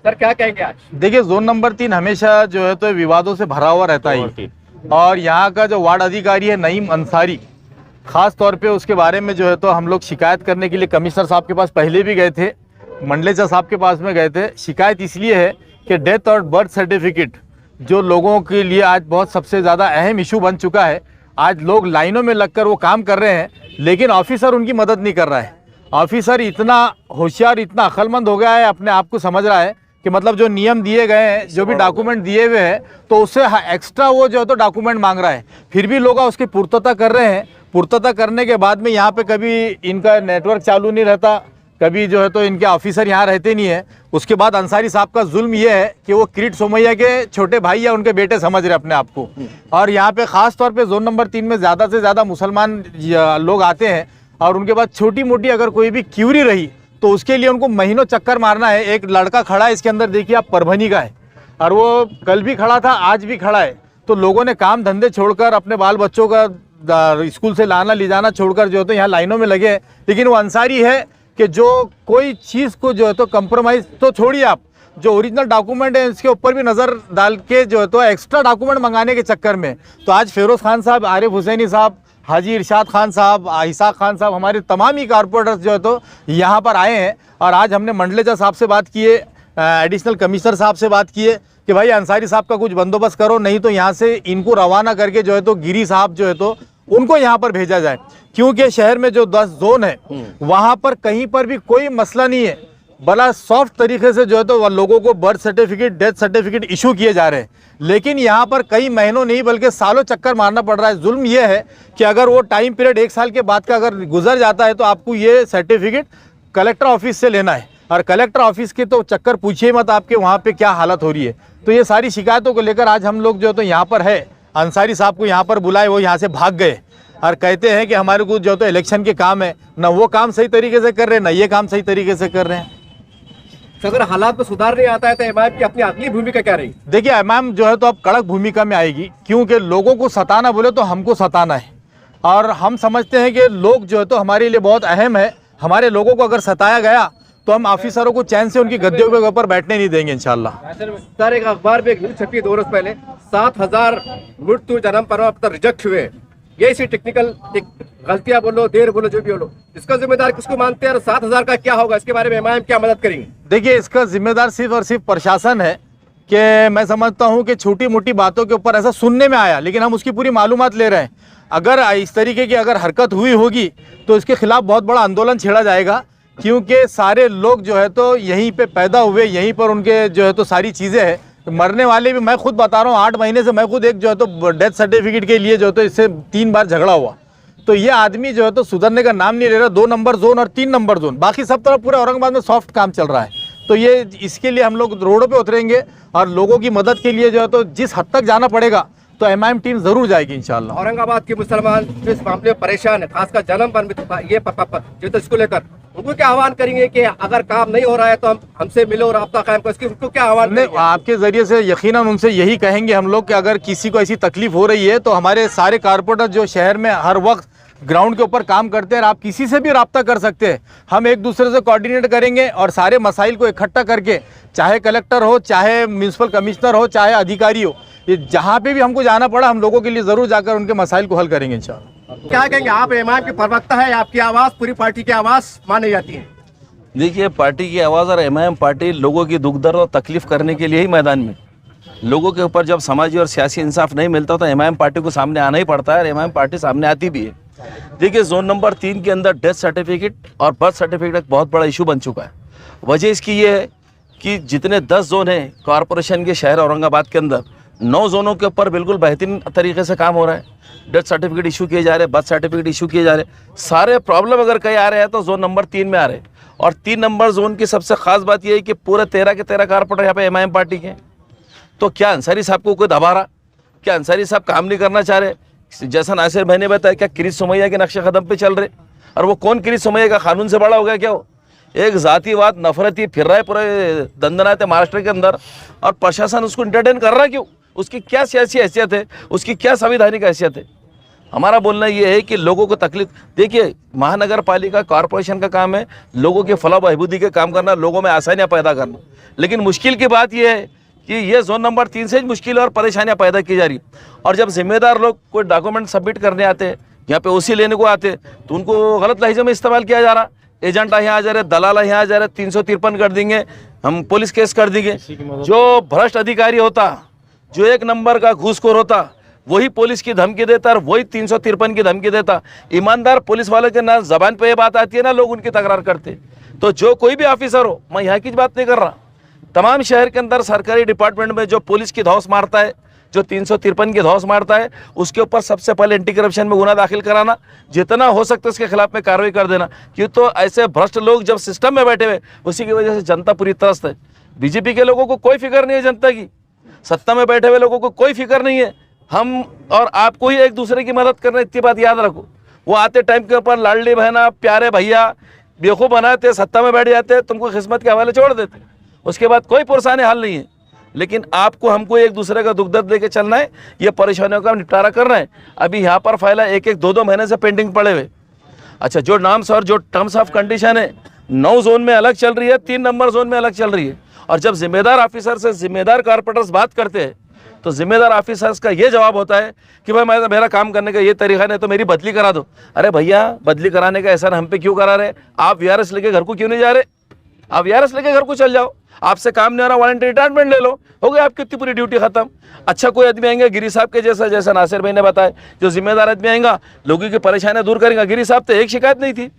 Sir क्या कहेंगे आज? देखिए, जोन नंबर 3 हमेशा जो है तो विवादों से भरा हुआ रहता है और यहाँ का जो वार्ड अधिकारी है नईम अंसारी, खास तौर पे उसके बारे में जो है तो हम लोग शिकायत करने के लिए कमिश्नर साहब के पास पहले भी गए थे, मंडलेचा साहब के पास में गए थे। शिकायत इसलिए है कि डेथ और बर्थ सर्टिफिकेट जो लोगों के लिए आज बहुत सबसे ज़्यादा अहम इशू बन चुका है। आज लोग लाइनों में लगकर वो काम कर रहे हैं, लेकिन ऑफिसर उनकी मदद नहीं कर रहा है। ऑफिसर इतना होशियार, इतना अक्लमंद हो गया है, अपने आप को समझ रहा है कि मतलब जो नियम दिए गए हैं, जो भी डॉक्यूमेंट दिए हुए हैं, तो उससे एक्स्ट्रा वो जो है तो डॉक्यूमेंट मांग रहा है। फिर भी लोग उसकी पूर्तता कर रहे हैं। पूर्तता करने के बाद में यहाँ पे कभी इनका नेटवर्क चालू नहीं रहता, कभी जो है तो इनके ऑफिसर यहाँ रहते नहीं है। उसके बाद अंसारी साहब का जुल्म ये है कि वो किरीट सोमैया के छोटे भाई या उनके बेटे समझ रहे अपने आप को। और यहाँ पे ख़ास तौर पे जोन नंबर 3 में ज़्यादा से ज़्यादा मुसलमान लोग आते हैं और उनके बाद छोटी मोटी अगर कोई भी क्यूरी रही तो उसके लिए उनको महीनों चक्कर मारना है। एक लड़का खड़ा है इसके अंदर, देखिए आप, परभनी का है और वो कल भी खड़ा था, आज भी खड़ा है। तो लोगों ने काम धंधे छोड़कर, अपने बाल बच्चों का स्कूल से लाना ले जाना छोड़कर जो है तो यहाँ लाइनों में लगे हैं। लेकिन वो अंसारी है कि जो कोई चीज़ को जो है तो कंप्रोमाइज़ तो छोड़िए, आप जो ओरिजिनल डॉक्यूमेंट है इसके ऊपर भी नज़र डाल के जो है तो एक्स्ट्रा डॉक्यूमेंट मंगाने के चक्कर में तो आज फिरोज़ खान साहब, आरिफ हुसैनी साहब, हाजी इरशाद खान साहब, इसाक खान साहब, हमारे तमाम ही कारपोरेटर्स जो है तो यहाँ पर आए हैं। और आज हमने मंडलेचा साहब से बात की है, एडिशनल कमिश्नर साहब से बात की है कि भाई अंसारी साहब का कुछ बंदोबस्त करो, नहीं तो यहाँ से इनको रवाना करके जो है तो गिरी साहब जो है तो उनको यहाँ पर भेजा जाए। क्योंकि शहर में जो 10 जोन है वहाँ पर कहीं पर भी कोई मसला नहीं है, बड़ा सॉफ्ट तरीके से जो है तो लोगों को birth certificate, death certificate issue किए जा रहे हैं। लेकिन यहाँ पर कई महीनों नहीं बल्कि सालों चक्कर मारना पड़ रहा है। जुल्म ये है कि अगर वो टाइम पीरियड 1 साल के बाद का अगर गुजर जाता है तो आपको ये सर्टिफिकेट कलेक्टर ऑफिस से लेना है, और कलेक्टर ऑफिस के तो चक्कर पूछिए मत आपके वहाँ पे क्या हालत हो रही है। तो ये सारी शिकायतों को लेकर आज हम लोग जो है तो यहाँ पर है। अंसारी साहब को यहाँ पर बुलाए, वो यहाँ से भाग गए और कहते हैं कि हमारे को जो तो इलेक्शन के काम है, ना वो काम सही तरीके से कर रहे हैं, ना ये काम सही तरीके से कर रहे हैं। तो अगर हालात में सुधार नहीं आता है तो एमआईएम की अपनी अगली भूमिका क्या रही? देखिए, एमआईएम जो है तो अब कड़क भूमिका में आएगी, क्योंकि लोगों को सताना बोले तो हमको सताना है और हम समझते हैं कि लोग जो है तो हमारे लिए बहुत अहम है। हमारे लोगों को अगर सताया गया तो हम ऑफिसरों को चैन से उनकी गद्दियों के ऊपर बैठने नहीं देंगे इंशाल्लाह। सर, एक अखबार में एक न्यूज छपी 2 रोज पहले, 7000 मृत्यु जन्म प्रमाण पत्र रिजेक्ट हुए। ये इसी टेक्निकल गलतियां बोलो, देर बोलो, जो भी बोलो, इसका जिम्मेदार किसको मानते हैं और 7000 का क्या होगा, इसके बारे में एमआईएम क्या मदद करेंगे? देखिए, इसका जिम्मेदार सिर्फ और सिर्फ प्रशासन है। कि मैं समझता हूं कि छोटी मोटी बातों के ऊपर ऐसा सुनने में आया, लेकिन हम उसकी पूरी मालूमात ले रहे हैं। अगर इस तरीके की अगर हरकत हुई होगी तो इसके खिलाफ बहुत बड़ा आंदोलन छेड़ा जाएगा, क्योंकि सारे लोग जो है तो यहीं पे पैदा हुए, यहीं पर उनके जो है तो सारी चीज़ें हैं। मरने वाले भी मैं खुद बता रहा हूँ, 8 महीने से मैं खुद एक जो है तो डेथ सर्टिफिकेट के लिए जो है तो इससे 3 बार झगड़ा हुआ। तो ये आदमी जो है तो सुधरने का नाम नहीं ले रहा। 2 नंबर जोन और 3 नंबर जोन, बाकी सब तरफ पूरे औरंगाबाद में सॉफ्ट काम चल रहा है। तो ये इसके लिए हम लोग रोडों पे उतरेंगे और लोगों की मदद के लिए जो है तो जिस हद तक जाना पड़ेगा तो एमआईएम टीम जरूर जाएगी इंशाल्लाह। औरंगाबाद के मुसलमान इस मामले में परेशान है, खासकर जन्म पर ये तो इसको लेकर उनको क्या आह्वान करेंगे कि अगर काम नहीं हो रहा है तो हमसे मिलो और राब्ता कायम करो, उनको क्या आह्वान करेंगे? आपके जरिए से यकीनन उनसे यही कहेंगे हम लोग कि अगर किसी को ऐसी तकलीफ हो रही है तो हमारे सारे कारपोरेटर जो शहर में हर वक्त ग्राउंड के ऊपर काम करते हैं, आप किसी से भी राब्ता कर सकते हैं। हम एक दूसरे से कोऑर्डिनेट करेंगे और सारे मसाइल को इकट्ठा करके, चाहे कलेक्टर हो, चाहे म्यूनसिपल कमिश्नर हो, चाहे अधिकारी हो, ये जहाँ पे भी हमको जाना पड़ा हम लोगों के लिए ज़रूर जाकर उनके मसाइल को हल करेंगे इंशाल्लाह। क्या कहेंगे, आप एमआईएम के प्रवक्ता है, आपकी आवाज़ पूरी पार्टी की आवाज़ मानी जाती है? देखिए, पार्टी की आवाज़ और एमआईएम पार्टी लोगों की दुख दर्द और तकलीफ करने के लिए ही मैदान में। लोगों के ऊपर जब समाजी और सियासी इंसाफ नहीं मिलता तो एमआईएम पार्टी को सामने आना ही पड़ता है और एमआईएम पार्टी सामने आती भी है। देखिए, जोन नंबर 3 के अंदर डेथ सर्टिफिकेट और बर्थ सर्टिफिकेट एक बहुत बड़ा इशू बन चुका है। वजह इसकी ये है कि जितने 10 जोन हैं कॉरपोरेशन के शहर औरंगाबाद के अंदर, 9 जोनों के ऊपर बिल्कुल बेहतरीन तरीके से काम हो रहा है। डेथ सर्टिफिकेट इशू किए जा रहे हैं, बर्थ सर्टिफिकेट इशू किए जा रहे हैं। सारे प्रॉब्लम अगर कहीं आ रहे हैं तो जोन नंबर 3 में आ रहे हैं। और 3 नंबर जोन की सबसे खास बात यह है कि पूरे 13 के 13 कारपोरेटर यहाँ पे एमआईएम पार्टी के हैं। तो क्या अंसारी साहब को कोई दबा रहा? क्या अंसारी साहब काम नहीं करना चाह रहे? जैसा नासिर भाई ने बताया, क्या किरीट सोमैया के नक्शे कदम पे चल रहे? और वो कौन किरीट सोमैया का कानून से बड़ा हो गया क्या? वो एक जातिवाद नफरती फिर रहा है पूरे दंदनाते महाराष्ट्र के अंदर, और प्रशासन उसको इंटरटेन कर रहा है क्यों? उसकी क्या सियासी हैसियत है? उसकी क्या संवैधानिक हैसियत है? हमारा बोलना ये है कि लोगों को तकलीफ, देखिए महानगर पालिका कॉरपोरेशन का काम है लोगों के फलाह बहबूदी के काम करना, लोगों में आसानियां पैदा करना, लेकिन मुश्किल की बात यह है कि ये जोन नंबर 3 से मुश्किल और परेशानियां पैदा की जा रही। और जब जिम्मेदार लोग कोई डॉक्यूमेंट सबमिट करने आते हैं, यहाँ पे ओसी लेने को आते, तो उनको गलत लहजे में इस्तेमाल किया जा रहा। एजेंट यहाँ आ जा रहे, दलाल यहाँ आ जा रहे, 353 कर देंगे, हम पुलिस केस कर देंगे। जो भ्रष्ट अधिकारी होता, जो 1 नंबर का घूसखोर होता, वही पुलिस की धमकी देता और वही 353 की धमकी देता। ईमानदार पुलिस वाले के ना जबान पे ये बात आती है ना लोग उनकी तकरार करते। तो जो कोई भी ऑफिसर हो, मैं यहाँ की बात नहीं कर रहा, तमाम शहर के अंदर सरकारी डिपार्टमेंट में जो पुलिस की धौंस मारता है, जो 353 की धौंस मारता है, उसके ऊपर सबसे पहले एंटी करप्शन में गुना दाखिल कराना, जितना हो सकता है उसके खिलाफ में कार्रवाई कर देना। क्यों, तो ऐसे भ्रष्ट लोग जब सिस्टम में बैठे हुए, उसी की वजह से जनता पूरी त्रस्त है। बीजेपी के लोगों को कोई फिक्र नहीं है जनता की, सत्ता में बैठे हुए लोगों को कोई फिक्र नहीं है। हम और आपको ही एक दूसरे की मदद करना, इतनी बात याद रखो। वो आते टाइम के ऊपर लाडली बहना, प्यारे भैया बेवकूफ़ बनाते, सत्ता में बैठ जाते, तुमको किस्मत के हवाले छोड़ देते, उसके बाद कोई परेशानी हल नहीं है। लेकिन आपको हमको एक दूसरे का दुख दर्द लेके चलना है, ये परेशानियों का निपटारा करना है। अभी यहाँ पर फाइल 1-1, 2-2 महीने से पेंडिंग पड़े हुए। अच्छा, जो नाम्स और जो टर्म्स ऑफ कंडीशन है 9 जोन में अलग चल रही है, 3 नंबर जोन में अलग चल रही है। और जब जिम्मेदार ऑफिसर से जिम्मेदार कारपोरेटर्स बात करते हैं, तो जिम्मेदार ऑफिसर्स का ये जवाब होता है कि भाई मेरा काम करने का ये तरीका नहीं, तो मेरी बदली करा दो। अरे भैया, बदली कराने का एहसान हम पे क्यों करा रहे? आप वीआरएस लेके घर को क्यों नहीं जा रहे? आप वीआरएस लेके घर को चल जाओ, आपसे काम नहीं हो रहा, वॉलंटरी रिटायरमेंट ले लो, हो गई आपकी इतनी पूरी ड्यूटी खत्म। अच्छा, कोई आदमी आएंगे गिरी साहब के जैसा नासिर भाई ने बताया, जो जिम्मेदार आदमी आएगा, लोगों की परेशानियां दूर करेंगे। गिरी साहब तो एक शिकायत नहीं थी,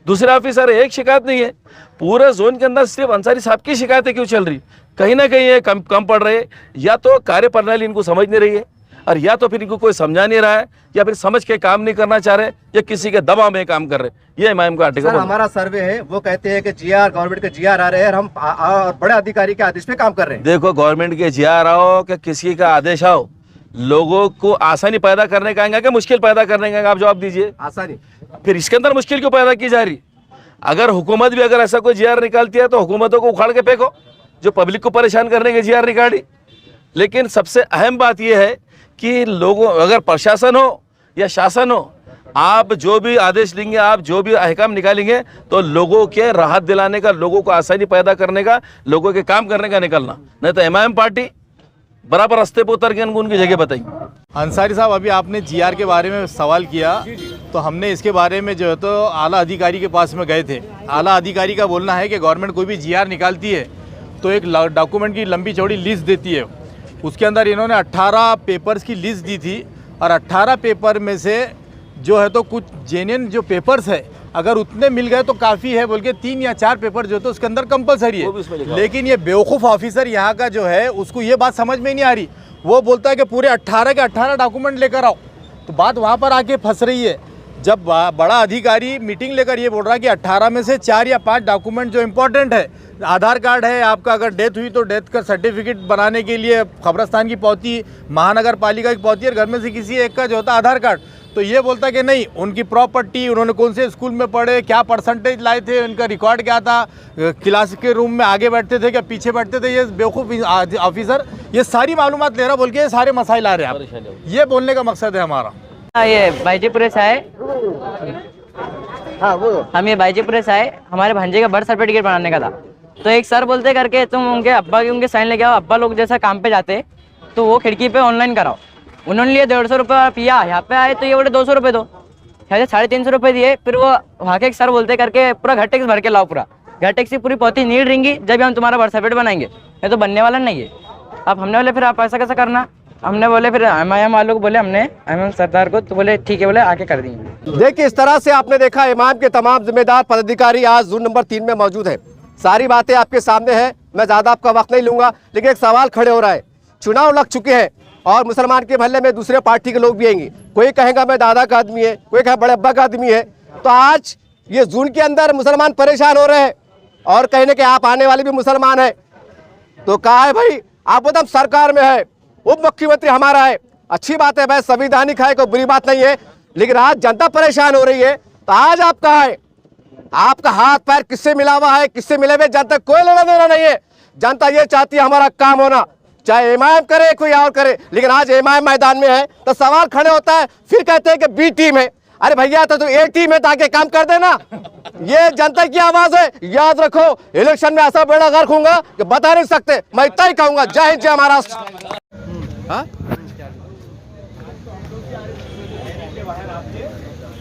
दूसरे ऑफिसर एक शिकायत नहीं है, पूरे जोन के अंदर सिर्फ अंसारी साहब की शिकायतें क्यों चल रही? कहीं ना कहीं ये कम पड़ रहे, या तो कार्य प्रणाली इनको समझ नहीं रही है, और या तो फिर इनको कोई समझा नहीं रहा है, या फिर समझ के काम नहीं करना चाह रहे, या किसी के दबाव में काम कर रहे। ये इमाम का आर्टिकल। हमारा सर्वे है, वो कहते हैं कि जीआर, गवर्नमेंट के जीआर आ रहे हैं और हम बड़े अधिकारी के आदेश पे काम कर रहे हैं। देखो, गवर्नमेंट के जीआर आओ कि किसी का आदेश आओ, लोगों को आसानी पैदा करने का आएंगे कि मुश्किल पैदा करने का? आप जवाब दीजिए। आसानी। फिर इसके अंदर मुश्किल क्यों पैदा की जा रही? अगर हुकूमत भी अगर ऐसा कोई जीआर निकालती है, तो हुकूमतों को उखाड़ के फेंको जो पब्लिक को परेशान करने के जीआर निकाली। लेकिन सबसे अहम बात यह है कि लोगों, अगर प्रशासन हो या शासन हो, आप जो भी आदेश देंगे, आप जो भी अहकाम निकालेंगे, तो लोगों के राहत दिलाने का, लोगों को आसानी पैदा करने का, लोगों के काम करने का निकलना। नहीं तो एमआईएम पार्टी बराबर रास्ते पर उतर के उनकी जगह बताएंगे। अंसारी साहब, अभी आपने जीआर के बारे में सवाल किया, तो हमने इसके बारे में जो है तो आला अधिकारी के पास में गए थे। आला अधिकारी का बोलना है कि गवर्नमेंट कोई भी जीआर निकालती है तो एक डॉक्यूमेंट की लंबी चौड़ी लिस्ट देती है। उसके अंदर इन्होंने 18 पेपर्स की लिस्ट दी थी, और 18 पेपर में से जो है तो कुछ जेन्युइन जो पेपर्स है, अगर उतने मिल गए तो काफ़ी है बोल के 3 या 4 पेपर जो तो उसके अंदर कंपलसरी है। लेकिन ये बेवकूफ़ ऑफिसर यहाँ का जो है, उसको ये बात समझ में नहीं आ रही। वो बोलता है कि पूरे 18 के 18 डॉक्यूमेंट लेकर आओ, तो बात वहाँ पर आके फंस रही है। जब बड़ा अधिकारी मीटिंग लेकर ये बोल रहा है कि 18 में से 4 या 5 डॉक्यूमेंट जो इम्पोर्टेंट है, आधार कार्ड है आपका, अगर डेथ हुई तो डेथ का सर्टिफिकेट बनाने के लिए कब्रस्तान की पावती, महानगर पालिका की पावती, और घर में से किसी एक का जो होता आधार कार्ड। तो ये बोलता है कि नहीं, उनकी प्रॉपर्टी, उन्होंने कौन से स्कूल में पढ़े, क्या परसेंटेज लाए थे, उनका रिकॉर्ड क्या था, क्लास के रूम में आगे बैठते थे क्या पीछे बैठते थे, ये बेवकूफ़ ऑफिसर ये सारी मालूमात ले रहा बोल के ये सारे मसाइल आ रहे हैं आप। ये बोलने का मकसद है हमारा। ये बाईजीपुरे से आए, हाँ वो हम ये बाईजीपुरे से आए, हमारे भांजे का बर्थ सर्टिफिकेट बनाने का था। तो एक सर बोलते करके तुम उनके अब्बा के उनके साइन लेके आओ, अब्बा लोग जैसा काम पे जाते तो वो खिड़की पे ऑनलाइन कराओ। उन्होंने लिए 150 रुपये पिया, यहाँ पे आए तो ये बोले 200 रुपये दो, शायद 350 रुपये दिए। फिर वो वहाँ के एक सर बोलते करके पूरा घर टैक्स भर के लाओ, पूरा घर टैक्स की पूरी पौती नीड रहेंगी जब हम तुम्हारा बर्थ सर्टिफिकेट बनाएंगे, ये तो बनने वाला नहीं है। अब हमने बोले फिर आप ऐसा कैसा करना, हमने बोले फिर एमआईएम वालों को बोले, हमने एमआईएम सरदार को, तो बोले ठीक है, बोले आके कर देंगे। देखिए, इस तरह से आपने देखा इमाम के तमाम जिम्मेदार पदाधिकारी आज जोन नंबर 3 में मौजूद है। सारी बातें आपके सामने है, मैं ज़्यादा आपका वक्त नहीं लूँगा, लेकिन एक सवाल खड़े हो रहा है। चुनाव लग चुके हैं और मुसलमान के महल्ले में दूसरे पार्टी के लोग भी आएंगे, कोई कहेगा मैं दादा का आदमी है, कोई कहे बड़े अब्बा का आदमी है। तो आज ये जोन के अंदर मुसलमान परेशान हो रहे हैं, और कहने के आप आने वाले भी मुसलमान है। तो कहा है भाई, आप एकदम सरकार में है, उप मुख्यमंत्री हमारा है, अच्छी बात है भाई, संविधानिक है, कोई बुरी बात नहीं है। लेकिन आज जनता परेशान हो रही है, तो आज आप कहा है, आपका हाथ पैर किससे मिला हुआ है, किससे मिले हुए, जनता कोई लेना देना नहीं है। जनता ये चाहती है हमारा काम होना, चाहे एमआईएम करे कोई और करे, लेकिन आज एमआईएम मैदान में है तो सवाल खड़े होता है, फिर कहते हैं कि बी टीम है। अरे भैया तो ए टीम है, ताकि काम कर देना। ये जनता की आवाज है, याद रखो। इलेक्शन में ऐसा बेड़ा गर्क होगा कि बता नहीं सकते। मैं इतना ही कहूंगा, जय हिंद जय महाराष्ट्र। हाँ?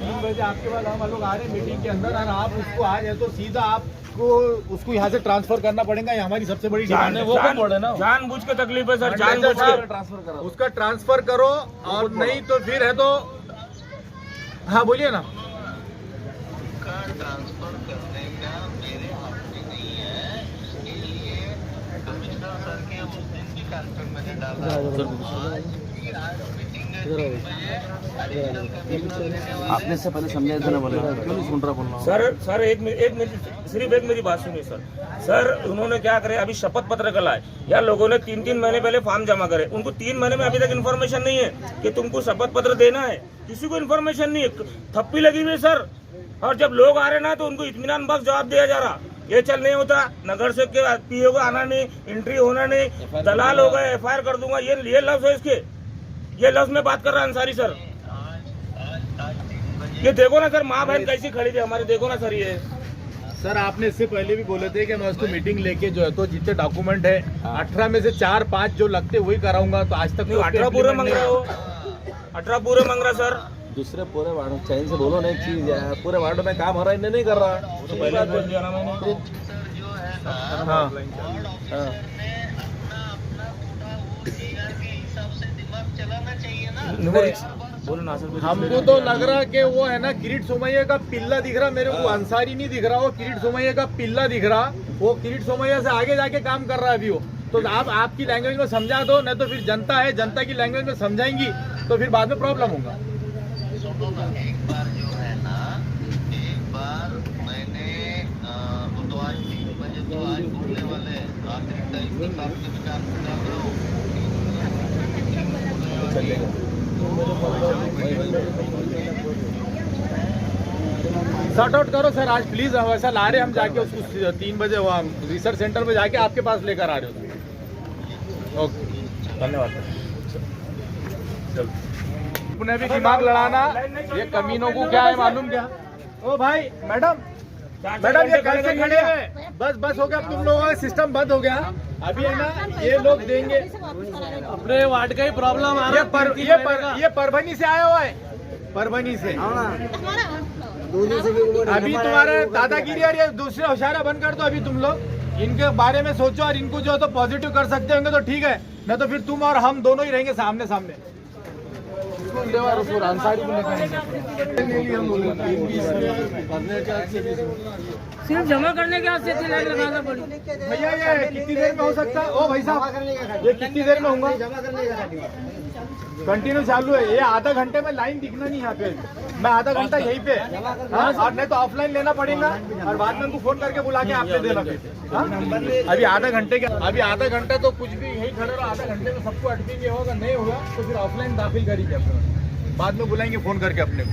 3 बजे आपके बाद हम लोग आ रहे हैं मीटिंग के अंदर, और आप उसको आ जाए तो सीधा आपको उसको यहाँ से ट्रांसफर करना पड़ेगा। ये हमारी सबसे बड़ी डिमांड है। वो कौन बोले ना, जानबूझ के तकलीफ है सर, जानबूझ के उसका ट्रांसफर करो, और नहीं तो फिर है तो हाँ बोलिए ना। ट्रांसफर करने का मेरे हाथ में नहीं है, इसलिए कमिश्नर सर के उस दिन की कॉन्फ्रेंस में डाला। आज मीटिंग आपने से पहले समझाया था ना, बोला क्यों नहीं सुन रहा बोलना। सर एक मेरी बात सुनिए सर उन्होंने क्या करे, अभी शपथ पत्र कल आए यार, लोगों ने 3 महीने पहले फॉर्म जमा करे, उनको 3 महीने में अभी तक इन्फॉर्मेशन नहीं है कि तुमको शपथ पत्र देना है, किसी को इन्फॉर्मेशन नहीं है, थप्पी लगी हुई सर। और जब लोग आ रहे ना तो उनको इत्मीनान बख्श जवाब दिया जा रहा, ये चल नहीं होता, नगर से के पीओ का आना नहीं, एंट्री होना नहीं, दलाल हो गए, FIR कर दूंगा, ये लफ्ज है इसके, ये लफ्ज में बात कर रहा है अंसारी सर। ये देखो ना सर, माँ बहन कैसी खड़ी थी हमारी, देखो ना सर। ये सर आपने इससे पहले भी बोले थे कि मैं उसको मीटिंग लेके जो है तो जितने डॉक्यूमेंट है 18 में से 4-5 जो लगते वही कराऊंगा, तो आज तक 18 पूरे मांग रहा हो, 18 पूरे मांग रहा सर। दूसरे पूरे वार्ड चैन से बोलो ना, एक चीज है, पूरे वार्ड में काम हो रहा है, इन्हें नहीं कर रहा। तो पहले बोल दिया ना मैंने। हाँ चलाना चाहिए ना। बोलो ना सर। हमको तो लग रहा कि वो है ना किरीट सोमैया का पिल्ला दिख रहा, मेरे को अंसारी नहीं दिख रहा, वो किरीट सोमैया का पिल्ला दिख रहा। वो किरीट सोमैया से आगे जाके काम कर रहा है अभी वो। तो आप आपकी लैंग्वेज में समझा दो, नहीं तो फिर जनता है, जनता की लैंग्वेज में समझाएंगी तो फिर बाद में प्रॉब्लम होगा। सुनो ना, एक बार जो है ना, एक बार मैंने वो तो आज 3 बजे तो आज बोलने वाले आखिरी टाइम के साथ के विचार कर रहा हूँ। सॉर्ट आउट करो सर आज प्लीज। हम ऐसा ला रहे, हम जाके उसको 3 बजे वहाँ रिसर्च सेंटर में जाके आपके पास लेकर आ रहे हो। ओके धन्यवाद। अपने भी दिमाग लड़ाना, ये कमीनों को क्या है मालूम क्या? ओ भाई मैडम ये कल से खड़े हैं, बस हो गया, अब तुम लोगों का सिस्टम बंद हो गया। अभी है ना ये लोग देंगे, अपने वार्ड का ही प्रॉब्लम आ रहा है। ये परभनी से आया हुआ है, परभनी से। अभी तुम्हारे दादागिरी और ये दूसरे होशियारा बंद कर दो। अभी तुम लोग इनके बारे में सोचो, और इनको जो तो पॉजिटिव कर सकते होंगे तो ठीक है, नहीं तो फिर तुम और हम दोनों ही रहेंगे सामने सामने। अंसारी सिर्फ जमा करने के वास्ते लाइन लगाना पड़ी। भैया ये कितनी देर में हो सकता है? ओ भाई साहब ये कितनी देर में होगा? कंटिन्यू चालू है ये, आधा घंटे में लाइन दिखना नहीं यहाँ पे। मैं आधा घंटा यहीं पे, हाँ, और नहीं तो ऑफलाइन लेना पड़ेगा, और बाद में उनको फोन करके बुला के आपने देना फिर। अभी आधा घंटा तो कुछ भी यहीं खड़े रहो, आधा घंटे में सबको अटकेंगे, होगा नहीं होगा तो फिर ऑफलाइन दाखिल करेंगे अपने, बाद में बुलाएंगे फोन करके अपने को।